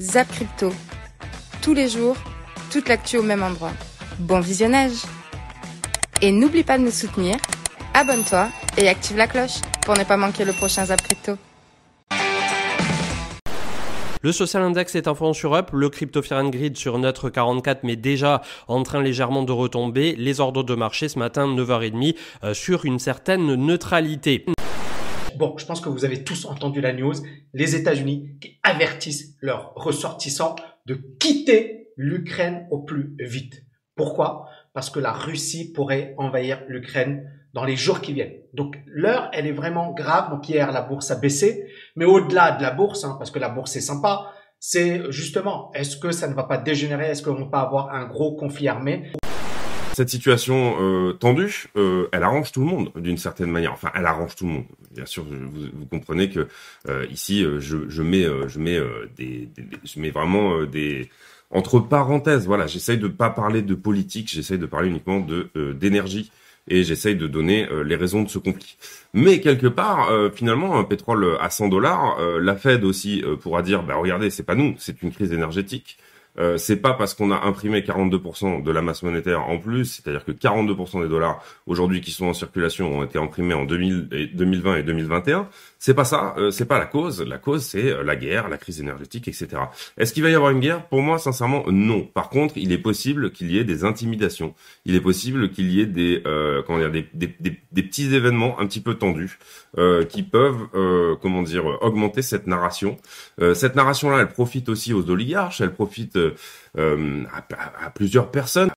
Zap Crypto. Tous les jours, toute l'actu au même endroit. Bon visionnage! Et n'oublie pas de nous soutenir, abonne-toi et active la cloche pour ne pas manquer le prochain Zap Crypto. Le Social Index est en fond sur Up, le Crypto Fear and Greed sur Neutre 44 mais déjà en train légèrement de retomber. Les ordres de marché ce matin 9h30 sur une certaine neutralité. Bon, je pense que vous avez tous entendu la news, les États-Unis qui avertissent leurs ressortissants de quitter l'Ukraine au plus vite. Pourquoi? Parce que la Russie pourrait envahir l'Ukraine dans les jours qui viennent. Donc l'heure, elle est vraiment grave. Donc hier, la bourse a baissé. Mais au-delà de la bourse, parce que la bourse est sympa, c'est justement, est-ce que ça ne va pas dégénérer? Est-ce qu'on va pas avoir un gros conflit armé? Cette situation tendue, elle arrange tout le monde d'une certaine manière. Enfin, elle arrange tout le monde. Bien sûr, vous comprenez que ici, je mets vraiment des entre parenthèses. Voilà, j'essaye de pas parler de politique, j'essaye de parler uniquement d'énergie et j'essaye de donner les raisons de ce conflit. Mais quelque part, finalement, un pétrole à $100, la Fed aussi pourra dire, bah regardez, c'est pas nous, c'est une crise énergétique. C'est pas parce qu'on a imprimé 42% de la masse monétaire en plus, c'est-à-dire que 42% des dollars aujourd'hui qui sont en circulation ont été imprimés en 2020 et 2021. C'est pas ça, c'est pas la cause. La cause, c'est la guerre, la crise énergétique, etc. Est-ce qu'il va y avoir une guerre? Pour moi, sincèrement, non. Par contre, il est possible qu'il y ait des intimidations. Il est possible qu'il y ait des petits événements un petit peu tendus qui peuvent, augmenter cette narration. Cette narration-là, elle profite aussi aux oligarches, elle profite à plusieurs personnes.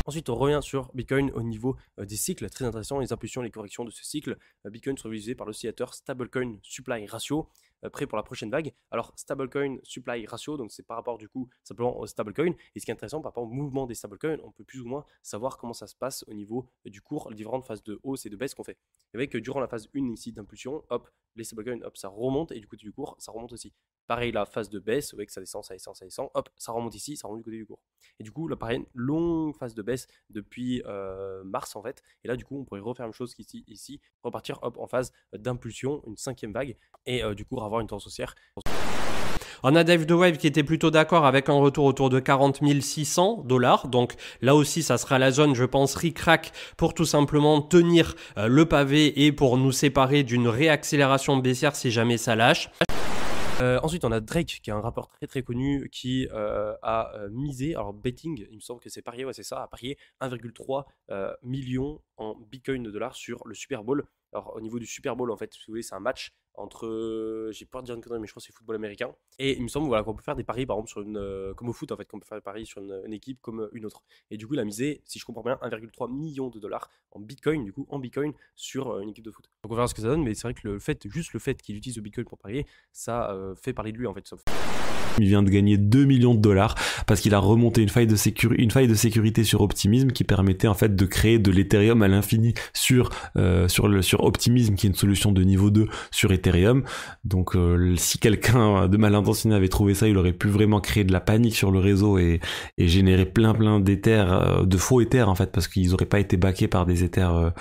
Ensuite, on revient sur Bitcoin au niveau des cycles, très intéressant, les impulsions, les corrections de ce cycle. Bitcoin sont utilisés par l'oscillateur Stablecoin Supply Ratio, prêt pour la prochaine vague. Alors, Stablecoin Supply Ratio, donc c'est par rapport du coup simplement au stablecoin. Et ce qui est intéressant, par rapport au mouvement des stablecoins, on peut plus ou moins savoir comment ça se passe au niveau du cours, les différentes phases de hausse et de baisse qu'on fait. Avec durant la phase 1 ici d'impulsion, hop, les stablecoins, hop, ça remonte et du côté du cours, ça remonte aussi. Pareil, la phase de baisse, avec ça descend, ça descend, ça descend, hop, ça remonte ici, ça remonte du côté du cours. Et du coup, là, pareil, longue phase de baisse depuis mars en fait. Et là, du coup, on pourrait refaire la même chose qu'ici, repartir hop, en phase d'impulsion, une 5e vague, et du coup, avoir une tendance haussière. On a Dave The Wave qui était plutôt d'accord avec un retour autour de 40 600 $. Donc là aussi, ça sera la zone, je pense, ric-rac pour tout simplement tenir le pavé et pour nous séparer d'une réaccélération baissière si jamais ça lâche. Ensuite, on a Drake, qui est un rappeur très très connu, qui a misé, alors betting, il me semble que c'est parié, ouais c'est ça, a parié 1,3 million en bitcoin de dollars sur le Super Bowl. Alors au niveau du Super Bowl, en fait, si vous voulez, c'est un match entre, j'ai peur de dire une connerie, mais je crois que c'est football américain. Et il me semble voilà, qu'on peut faire des paris, par exemple, sur comme au foot, en fait, qu'on peut faire des paris sur une équipe comme une autre. Et du coup, il a misé, si je comprends bien, 1,3 million de dollars en bitcoin, du coup, en bitcoin sur une équipe de foot. Donc on verra ce que ça donne, mais c'est vrai que juste le fait qu'il utilise le bitcoin pour parier, ça fait parler de lui, en fait. Il vient de gagner 2 millions de dollars parce qu'il a remonté une faille de sécurité sur Optimism qui permettait en fait de créer de l'Ethereum à l'infini sur Optimism, qui est une solution de niveau 2 sur Ethereum. Donc si quelqu'un de mal intentionné avait trouvé ça, il aurait pu vraiment créer de la panique sur le réseau et générer plein d'Ethers, de faux Ethers en fait, parce qu'ils n'auraient pas été backés par des Ethers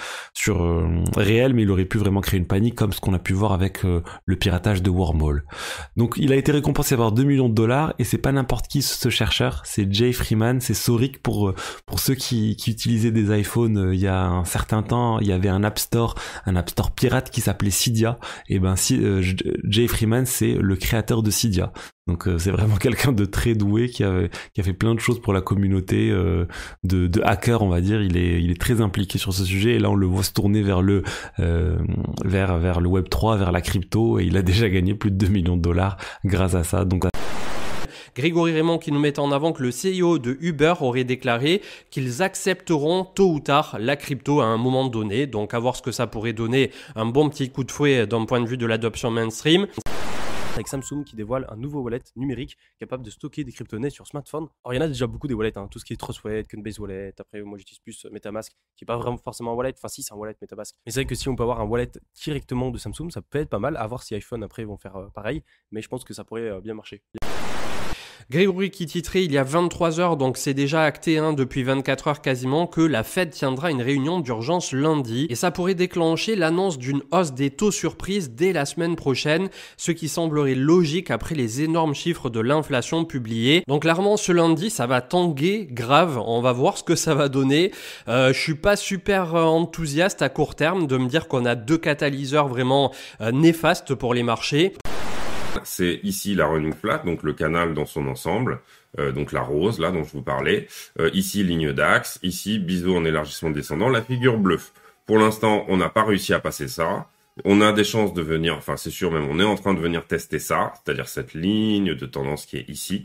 réels, mais il aurait pu vraiment créer une panique comme ce qu'on a pu voir avec le piratage de Wormhole. Donc il a été récompensé par 2 millions de dollars et c'est pas n'importe qui ce chercheur, c'est Jay Freeman, c'est Soric pour ceux qui utilisaient des iPhones il y a un certain temps, il y avait un App Store pirate qui s'appelait Cydia, et ben Jay Freeman c'est le créateur de Cydia. Donc c'est vraiment quelqu'un de très doué qui a fait plein de choses pour la communauté de hackers, on va dire. Il est très impliqué sur ce sujet et là on le voit se tourner vers le Web 3, vers la crypto, et il a déjà gagné plus de 2 millions de dollars grâce à ça. Donc Grégory Raymond qui nous met en avant que le CEO de Uber aurait déclaré qu'ils accepteront tôt ou tard la crypto à un moment donné. Donc à voir ce que ça pourrait donner, un bon petit coup de fouet d'un point de vue de l'adoption mainstream. Avec Samsung qui dévoile un nouveau wallet numérique capable de stocker des crypto-monnaies sur smartphone. Alors il y en a déjà beaucoup des wallets, tout ce qui est Trust Wallet, Coinbase Wallet, après moi j'utilise plus MetaMask qui n'est pas vraiment forcément un wallet, enfin si c'est un wallet MetaMask. Mais c'est vrai que si on peut avoir un wallet directement de Samsung, ça peut être pas mal, à voir si iPhone après vont faire pareil, mais je pense que ça pourrait bien marcher. Grégory qui titrait il y a 23 heures, donc c'est déjà acté depuis 24 heures quasiment, que la Fed tiendra une réunion d'urgence lundi et ça pourrait déclencher l'annonce d'une hausse des taux surprise dès la semaine prochaine, ce qui semblerait logique après les énormes chiffres de l'inflation publiés. Donc clairement ce lundi ça va tanguer grave, on va voir ce que ça va donner. Je suis pas super enthousiaste à court terme de me dire qu'on a deux catalyseurs vraiment néfastes pour les marchés. C'est ici la running flat, donc le canal dans son ensemble, donc la rose là dont je vous parlais. Ici ligne d'axe, ici biseau en élargissement descendant, la figure bleue. Pour l'instant, on n'a pas réussi à passer ça. On a des chances de venir, enfin c'est sûr même, on est en train de venir tester ça, c'est-à-dire cette ligne de tendance qui est ici.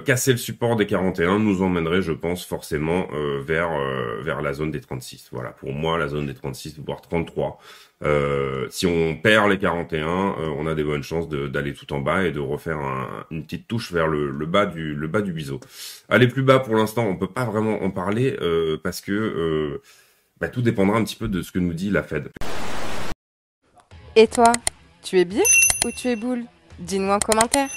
Casser le support des 41 nous emmènerait, je pense, forcément vers la zone des 36. Voilà, pour moi, la zone des 36, voire 33. Si on perd les 41, on a des bonnes chances d'aller tout en bas et de refaire une petite touche vers le bas du biseau. Aller plus bas, pour l'instant, on peut pas vraiment en parler parce que tout dépendra un petit peu de ce que nous dit la Fed. Et toi, tu es bière ou tu es boule? Dis-nous en commentaire.